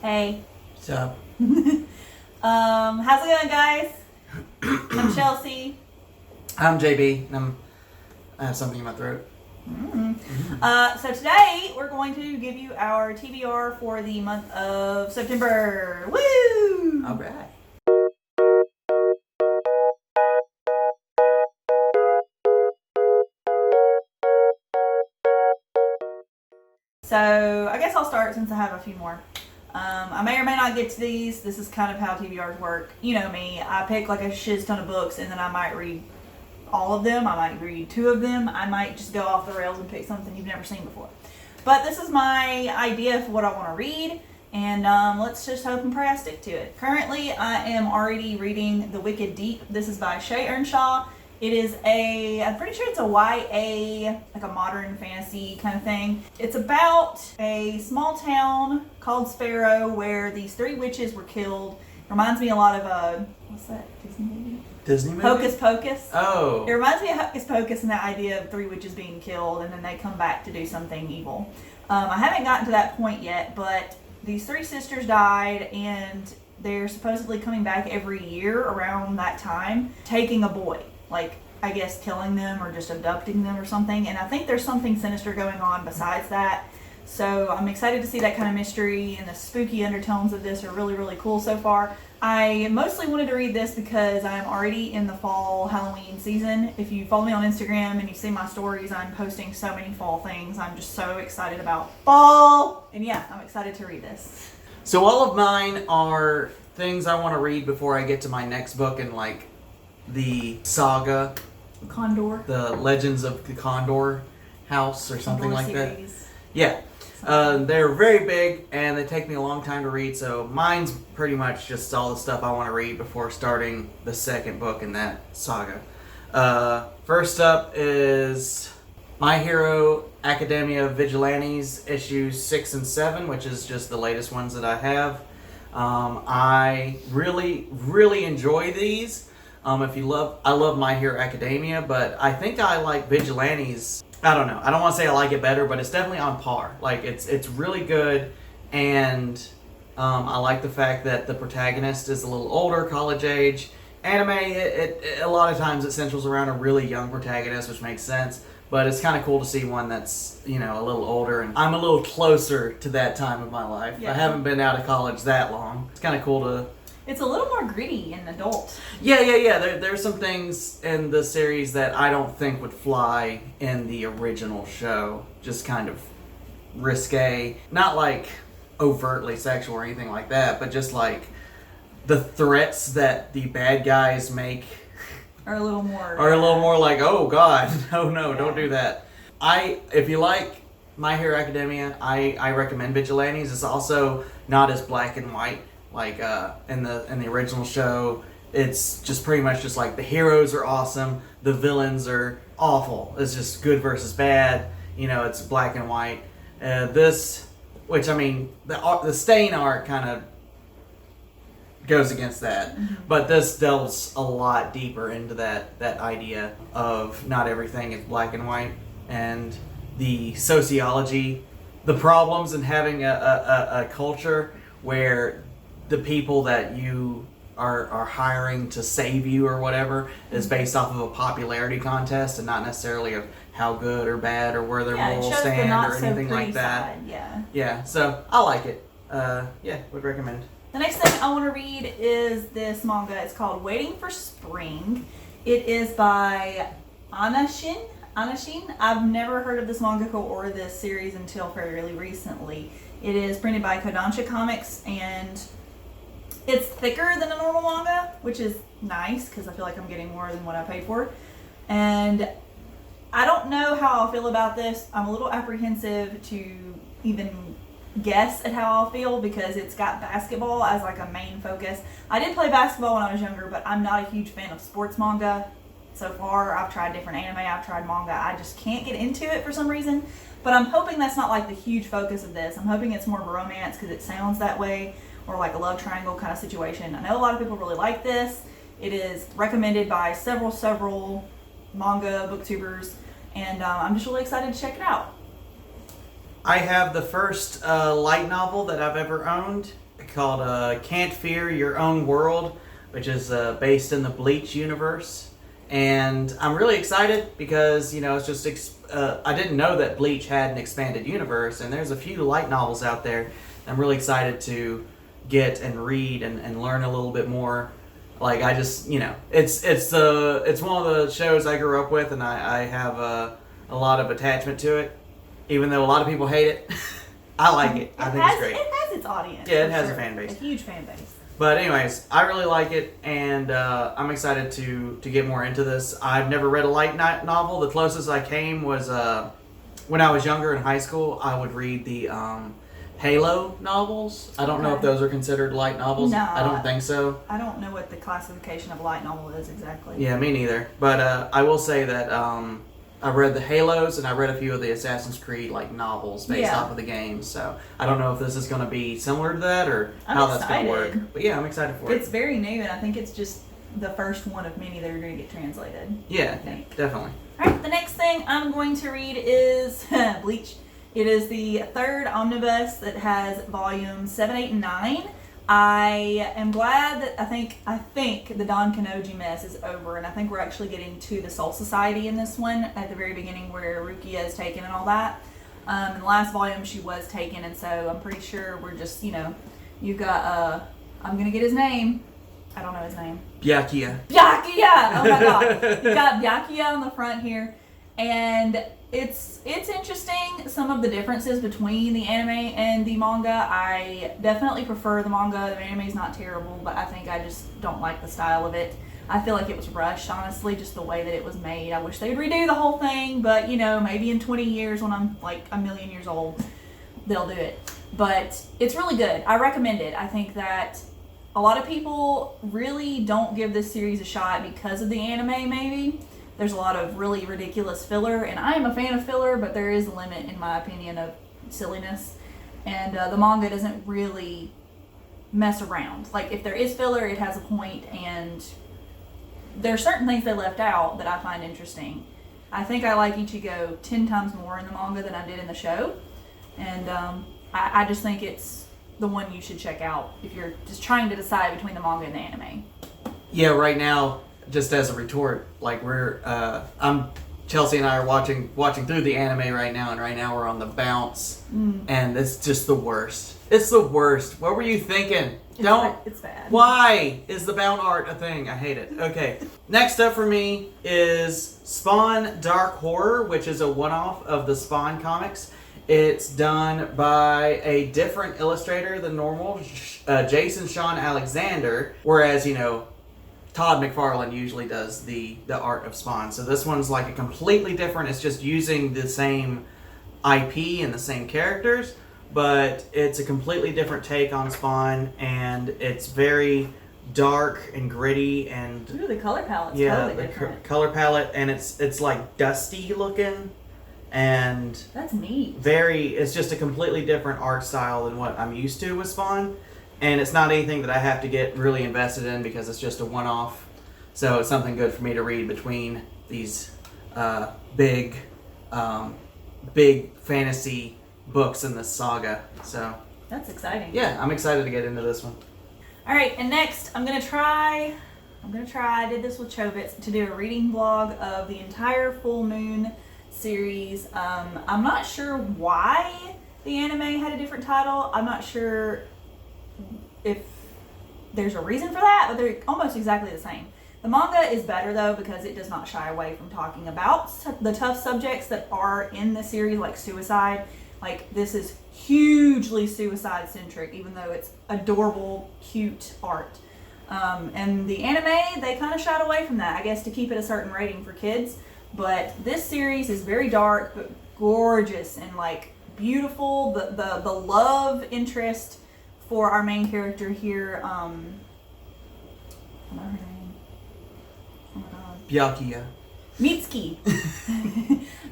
Hey. What's up? How's it going, guys? I'm Chelsea. I'm JB, and I have something in my throat. So today we're going to give you our TBR for the month of September. Woo! All right. So I guess I'll start since I have a few more. I may or may not get to these. This is kind of how TBRs work. You know me. I pick like a shiz ton of books and then I might read all of them. I might read 2 of them. I might just go off the rails and pick something you've never seen before. But this is my idea for what I want to read, and let's just hope and pray I stick to it. Currently, I am already reading The Wicked Deep. This is by Shay Earnshaw. It is I'm pretty sure it's a YA, like a modern fantasy kind of thing. It's about a small town called Sparrow where these 3 witches were killed. Reminds me a lot of, what's that, Disney movie? Disney movie? Hocus Pocus. Oh. It reminds me of Hocus Pocus and the idea of 3 witches being killed and then they come back to do something evil. I haven't gotten to that point yet, but these 3 sisters died and they're supposedly coming back every year around that time, taking a boy. Like, I guess killing them or just abducting them or something. And I think there's something sinister going on besides that. So I'm excited to see that kind of mystery, and the spooky undertones of this are really, really cool so far. I mostly wanted to read this because I'm already in the fall Halloween season. If you follow me on Instagram and you see my stories, I'm posting so many fall things. I'm just so excited about fall. And yeah, I'm excited to read this. So all of mine are things I want to read before I get to my next book in like the saga. Condor. The Legends of the Condor House or something Condor like series. that. Yeah. They're very big and they take me a long time to read, so mine's pretty much just all the stuff I want to read before starting the second book in that saga. First up is My Hero Academia Vigilantes issues 6 and 7, which is just the latest ones that I have. I really enjoy these. I love My Hero Academia, but I think I like Vigilantes. I don't know. I don't want to say I like it better, but it's definitely on par. Like, it's really good, and I like the fact that the protagonist is a little older, college age. Anime, a lot of times it centers around a really young protagonist, which makes sense, but it's kind of cool to see one that's, a little older, and I'm a little closer to that time of my life. Yeah. I haven't been out of college that long. It's kind of cool to... It's a little more gritty and adult. Yeah. There's some things in the series that I don't think would fly in the original show. Just kind of risque. Not like overtly sexual or anything like that, but just like the threats that the bad guys make are a little more like, oh God, no, don't do that. If you like My Hero Academia, I recommend Vigilantes. It's also not as black and white. Like in the original show, it's just pretty much just like the heroes are awesome, the villains are awful. It's just good versus bad. It's black and white. The Stain art kind of goes against that, but this delves a lot deeper into that idea of not everything is black and white, and the sociology, the problems in having a culture where the people that you are hiring to save you or whatever is based off of a popularity contest and not necessarily of how good or bad or where their morals stand or anything like that. Yeah, so I like it. Would recommend. The next thing I want to read is this manga. It's called Waiting for Spring. It is by Anashin. I've never heard of this mangaka or this series until fairly recently. It is printed by Kodansha Comics, and it's thicker than a normal manga, which is nice because I feel like I'm getting more than what I paid for. And I don't know how I'll feel about this. I'm a little apprehensive to even guess at how I'll feel because it's got basketball as like a main focus. I did play basketball when I was younger, but I'm not a huge fan of sports manga. So far, I've tried different anime, I've tried manga. I just can't get into it for some reason. But I'm hoping that's not like the huge focus of this. I'm hoping it's more of a romance because it sounds that way, or like a love triangle kind of situation. I know a lot of people really like this. It is recommended by several manga booktubers, and I'm just really excited to check it out. I have the first light novel that I've ever owned. called Can't Fear Your Own World, which is based in the Bleach universe. And I'm really excited because, it's just, I didn't know that Bleach had an expanded universe, and there's a few light novels out there. I'm really excited to get and read and learn a little bit more. Like, I just, it's one of the shows I grew up with, and I have a lot of attachment to it, even though a lot of people hate it. I like it. I think it's great. It has its audience. Yeah, it has a fan base. A huge fan base. But anyways, I really like it, and I'm excited to get more into this. I've never read a light novel. The closest I came was when I was younger in high school. I would read the Halo novels. I don't know if those are considered light novels. No, I don't think so. I don't know what the classification of a light novel is exactly. Yeah, me neither. But I will say that I read the Halos, and I read a few of the Assassin's Creed novels based off of the games. So I don't know if this is going to be similar to that or how that's going to work. But yeah, I'm excited for it. It's very new, and I think it's just the first one of many that are going to get translated. Yeah, I think. Definitely. All right, the next thing I'm going to read is Bleach. It is the third omnibus that has volumes 7, 8, and 9. I am glad that I think the Don Kanoji mess is over, and I think we're actually getting to the Soul Society in this one at the very beginning where Rukia is taken and all that. In the last volume she was taken, and so I'm pretty sure we're just, you've got, I'm going to get his name. I don't know his name. Byakuya. Byakuya! Oh my god. You got Byakuya on the front here, and it's interesting, some of the differences between the anime and the manga. I definitely prefer the manga. The anime is not terrible, but I think I just don't like the style of it. I feel like it was rushed, honestly, just the way that it was made. I wish they'd redo the whole thing, but maybe in 20 years when I'm like a million years old, they'll do it. But it's really good. I recommend it. I think that a lot of people really don't give this series a shot because of the anime, maybe. There's a lot of really ridiculous filler, and I am a fan of filler, but there is a limit, in my opinion, of silliness. And the manga doesn't really mess around. Like, if there is filler, it has a point, and there are certain things they left out that I find interesting. I think I like Ichigo 10 times more in the manga than I did in the show. And I just think it's the one you should check out if you're just trying to decide between the manga and the anime. Yeah, right now, just as a retort, Chelsea and I are watching through the anime right now, and right now we're on the bounce, and it's just the worst. It's the worst. What were you thinking? It's bad. Why is the bound art a thing? I hate it. Okay. Next up for me is Spawn Dark Horror, which is a one-off of the Spawn comics. It's done by a different illustrator than normal, Jason Sean Alexander, whereas, Todd McFarlane usually does the art of Spawn. So this one's like a completely different, it's just using the same IP and the same characters, but it's a completely different take on Spawn, and it's very dark and gritty, and ooh, the color palette's the totally different. color palette, and it's like dusty looking, and that's neat. It's just a completely different art style than what I'm used to with Spawn. And it's not anything that I have to get really invested in because it's just a one-off. So it's something good for me to read between these big fantasy books in this saga. So that's exciting. Yeah, I'm excited to get into this one. All right, and next I'm gonna try. I did this with Chobits to do a reading vlog of the entire Full Moon series. I'm not sure why the anime had a different title. I'm not sure if there's a reason for that, but they're almost exactly the same. The manga is better though because it does not shy away from talking about the tough subjects that are in the series, like suicide. Like, this is hugely suicide centric, even though it's adorable, cute art. And the anime, they kind of shied away from that, I guess, to keep it a certain rating for kids. But this series is very dark, but gorgeous and beautiful. The love interest for our main character here, I don't know her name. Oh my god. Byakuya. Mitsuki.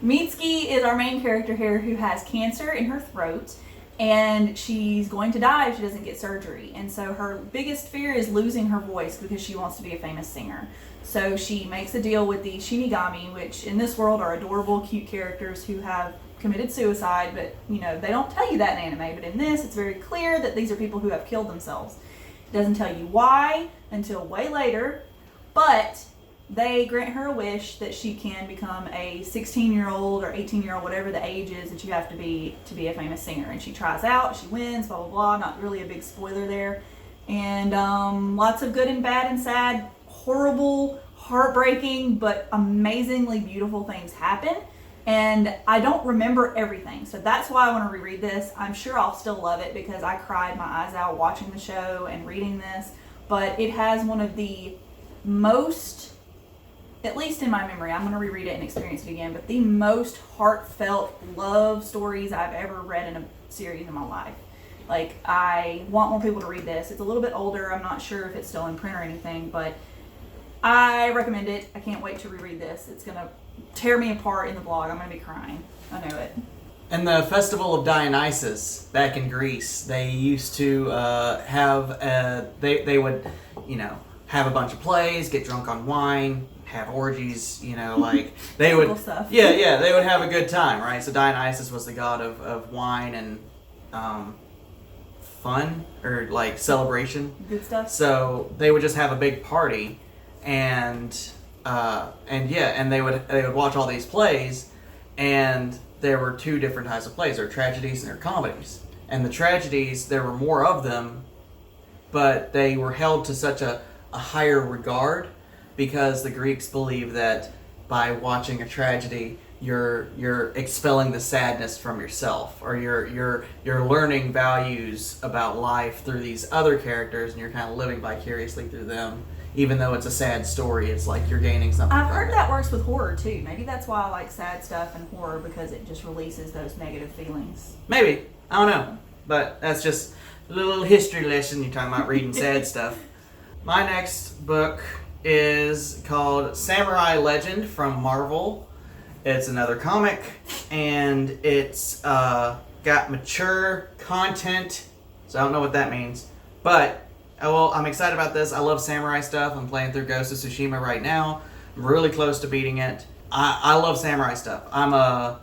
Mitsuki is our main character here, who has cancer in her throat, and she's going to die if she doesn't get surgery. And so her biggest fear is losing her voice because she wants to be a famous singer. So she makes a deal with the Shinigami, which in this world are adorable, cute characters who have committed suicide, but they don't tell you that in anime. But in this, it's very clear that these are people who have killed themselves. It doesn't tell you why until way later, but they grant her a wish that she can become a 16-year-old or 18-year-old, whatever the age is that you have to be a famous singer. And she tries out, she wins, blah, blah, blah. Not really a big spoiler there. And lots of good and bad and sad, horrible, heartbreaking, but amazingly beautiful things happen. And I don't remember everything. So that's why I want to reread this. I'm sure I'll still love it because I cried my eyes out watching the show and reading this. But it has one of the most, at least in my memory, I'm going to reread it and experience it again, but the most heartfelt love stories I've ever read in a series in my life. Like, I want more people to read this. It's a little bit older. I'm not sure if it's still in print or anything, but I recommend it. I can't wait to reread this. It's going to tear me apart in the blog. I'm going to be crying. I know it. And the Festival of Dionysus back in Greece, they used to they would, have a bunch of plays, get drunk on wine, have orgies, like they would, stuff. yeah, they would have a good time, right? So Dionysus was the god of wine and fun, or like celebration, good stuff. So they would just have a big party, and they would watch all these plays, and there were two different types of plays. There were tragedies and there were comedies. And the tragedies, there were more of them, but they were held to such a higher regard because the Greeks believed that by watching a tragedy, you're expelling the sadness from yourself, or you're learning values about life through these other characters, and you're kind of living vicariously through them. Even though it's a sad story, it's like you're gaining something. I've heard that works with horror too. Maybe that's why I like sad stuff and horror, because it just releases those negative feelings. Maybe. I don't know. But that's just a little history lesson. You're talking about reading sad stuff. My next book is called Samurai Legend from Marvel. It's another comic, and it's got mature content, so I don't know what that means. But I'm excited about this. I love samurai stuff. I'm playing through Ghost of Tsushima right now. I'm really close to beating it. I love samurai stuff. I'm a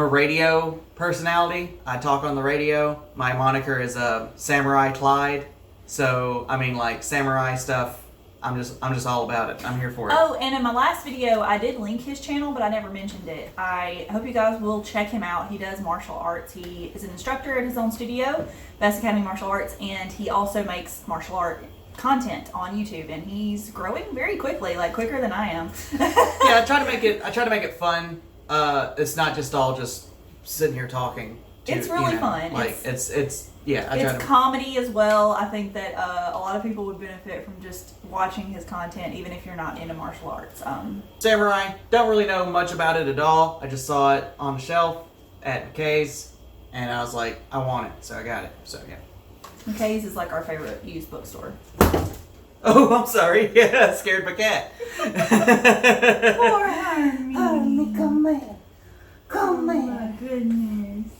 radio personality. I talk on the radio. My moniker is Samurai Clyde. So samurai stuff. I'm just all about it. I'm here for it. Oh, and in my last video, I did link his channel, but I never mentioned it. I hope you guys will check him out. He does martial arts. He is an instructor at his own studio, Best Academy Martial Arts, and he also makes martial art content on YouTube, and he's growing very quickly, like quicker than I am. Yeah, I try to make it fun. It's not just all just sitting here talking. It's really fun. It's comedy as well. I think that a lot of people would benefit from just watching his content, even if you're not into martial arts. Samurai, don't really know much about it at all. I just saw it on the shelf at McKay's, and I was like, I want it, so I got it. So yeah. McKay's is like our favorite used bookstore. Oh, I'm sorry. Yeah, I scared my cat. Poor Hermie. Hermie, come in. Come in. Oh my goodness.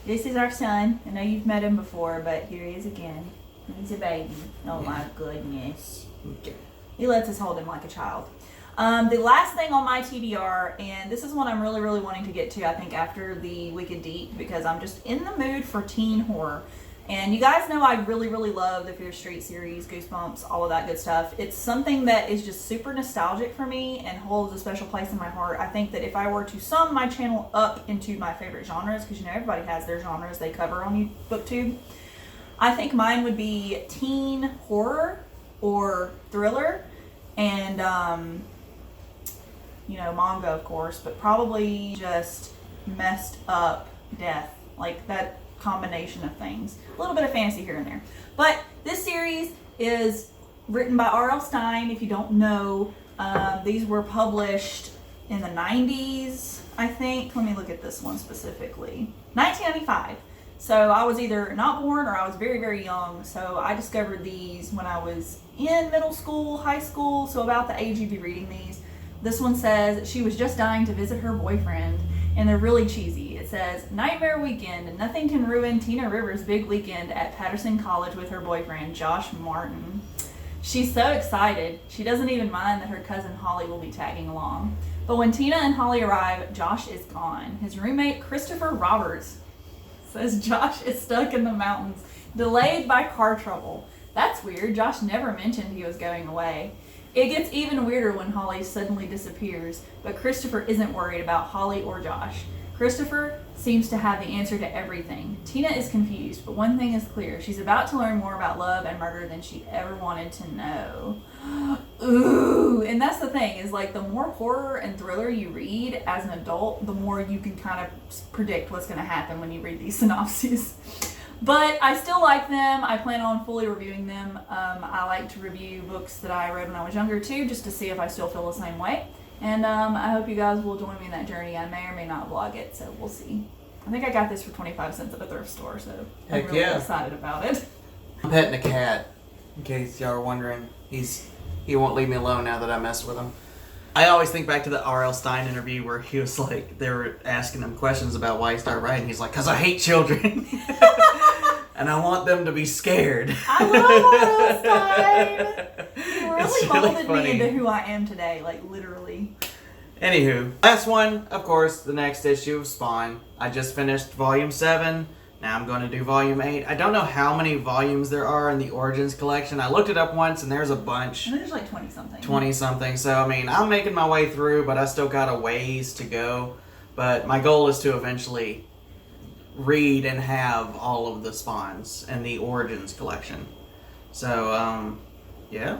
This is our son. I know you've met him before, but here he is again. He's a baby. Oh my goodness. Okay. He lets us hold him like a child. The last thing on my TBR, and this is one I'm really, really wanting to get to, I think, after the Wicked Deep, because I'm just in the mood for teen horror. And you guys know I really, really love the Fear Street series, Goosebumps, all of that good stuff. It's something that is just super nostalgic for me and holds a special place in my heart. I think that if I were to sum my channel up into my favorite genres, because everybody has their genres they cover on BookTube, I think mine would be teen horror or thriller, and manga, of course, but probably just messed up death, like that combination of things. A little bit of fantasy here and there. But this series is written by R.L. Stine. If you don't know, these were published in the 90s, I think. Let me look at this one specifically. 1995. So I was either not born or I was very, very young. So I discovered these when I was in middle school, high school, so about the age you'd be reading these. This one says she was just dying to visit her boyfriend, and they're really cheesy. It says, nightmare weekend, and nothing can ruin Tina Rivers' big weekend at Patterson College with her boyfriend, Josh Martin. She's so excited, she doesn't even mind that her cousin Holly will be tagging along. But when Tina and Holly arrive, Josh is gone. His roommate, Christopher Roberts, says Josh is stuck in the mountains, delayed by car trouble. That's weird. Josh never mentioned he was going away. It gets even weirder when Holly suddenly disappears, but Christopher isn't worried about Holly or Josh. Christopher seems to have the answer to everything. Tina is confused, but one thing is clear. She's about to learn more about love and murder than she ever wanted to know. Ooh, and that's the thing, is like the more horror and thriller you read as an adult, the more you can kind of predict what's going to happen when you read these synopses. But I still like them. I plan on fully reviewing them. I like to review books that I read when I was younger too, just to see if I still feel the same way. And I hope you guys will join me in that journey. I may or may not vlog it, so we'll see. I think I got this for 25 cents at a thrift store, so I'm really excited about it. I'm petting a cat, in case y'all are wondering. He won't leave me alone now that I messed with him. I always think back to the R.L. Stine interview where he was like, they were asking him questions about why he started writing. He's like, because I hate children. And I want them to be scared. I love R.L. Stine. He really molded funny. me into who I am today, like literally. Anywho, last one, of course, the next issue of Spawn. I just finished volume 7. Now I'm going to do volume 8. I don't know how many volumes there are in the Origins collection. I looked it up once and there's a bunch. I think there's like 20 something. 20 something. So, I mean, I'm making my way through, but I still got a ways to go. But my goal is to eventually read and have all of the Spawns in the Origins collection. So, yeah.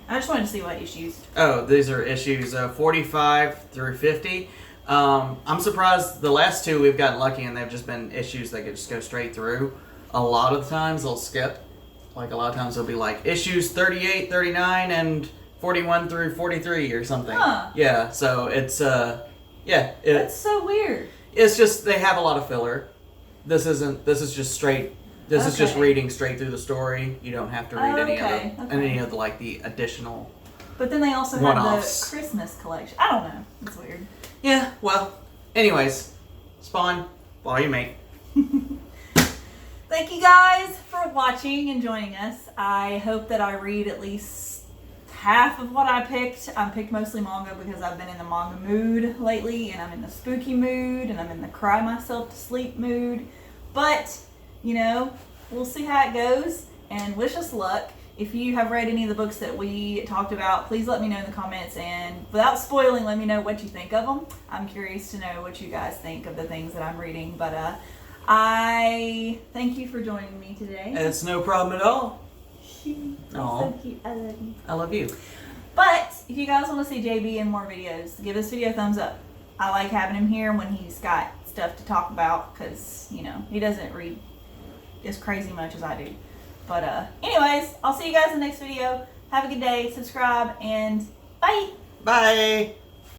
I just wanted to see what issues. Oh, these are issues 45 through 50. I'm surprised the last two we've gotten lucky and they've just been issues that could just go straight through. A lot of times they'll skip. Like a lot of times they'll be like issues 38, 39, and 41 through 43 or something. Huh. Yeah, so it's, That's so weird. It's just, they have a lot of filler. This is just straight, this is just reading straight through the story. You don't have to read any of the, like, the additional But then they also have one-offs. the Christmas collection. I don't know. It's weird. Yeah, well, anyways, Spawn, volume 8. Thank you guys for watching and joining us. I hope that I read at least half of what I picked. I picked mostly manga because I've been in the manga mood lately, and I'm in the spooky mood, and I'm in the cry myself to sleep mood. But, you know, we'll see how it goes, and wish us luck. If you have read any of the books that we talked about, please let me know in the comments, and without spoiling, let me know what you think of them. I'm curious to know what you guys think of the things that I'm reading, but I thank you for joining me today. It's no problem at all. So cute. I love you. I love you. But if you guys want to see JB in more videos, give this video a thumbs up. I like having him here when he's got stuff to talk about because, you know, he doesn't read as crazy much as I do. But anyways, I'll see you guys in the next video. Have a good day, subscribe, and bye! Bye!